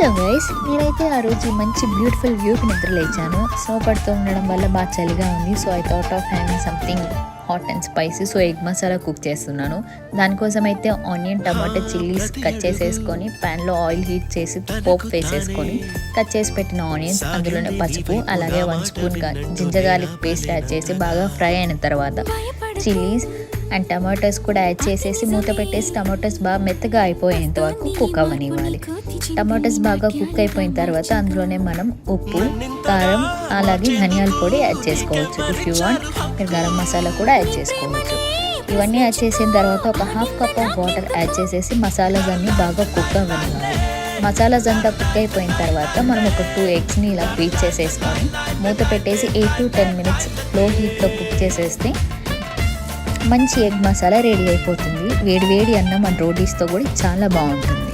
Hello guys, నేనైతే ఆ రోజు మంచి బ్యూటిఫుల్ వ్యూకి నిద్ర లేచాను. స్నో పడుతూ ఉండడం వల్ల బాగా చలిగా ఉంది. So I thought of having something hot and spicy. So egg masala cook చేస్తున్నాను. దానికోసం అయితే ఆనియన్, టమాటో, చిల్లీస్ కట్ చేసేసుకొని ప్యాన్లో ఆయిల్ హీట్ చేసి పోపు వేసేసుకొని కట్ చేసి పెట్టిన ఆనియన్స్, అందులోనే పసుపు, అలాగే 1 spoon ginger garlic paste add చేసి బాగా ఫ్రై అయిన తర్వాత చిల్లీస్ అండ్ టమాటోస్ కూడా యాడ్ చేసేసి మూత పెట్టేసి టమాటోస్ బాగా మెత్తగా అయిపోయేంత వరకు కుక్ అవ్వనివ్వాలి. టమాటోస్ బాగా కుక్ అయిపోయిన తర్వాత అందులోనే మనం ఉప్పు, కారం, అలాగే ధనియాల పొడి యాడ్ చేసుకోవచ్చు. ఇఫ్ యూ వాంట్ మీరు గరం మసాలా కూడా యాడ్ చేసుకోవచ్చు. ఇవన్నీ యాడ్ చేసిన తర్వాత ఒక half cup of water add చేసేసి మసాలాస్ అన్నీ బాగా కుక్ అవ్వనివ్వాలి. మసాలాస్ అంతా కుక్ అయిపోయిన తర్వాత మనం ఒక 2 ఎగ్స్ని ఇలా బీట్ చేసేసుకొని మూత పెట్టేసి 8 to 10 minutes లో హీట్లో కుక్ చేసేస్తే మంచి ఎగ్ మసాలా రెడీ అయిపోతుంది. వేడి వేడి అన్నం అండ్ రోటీస్తో కూడా చాలా బాగుంటుంది.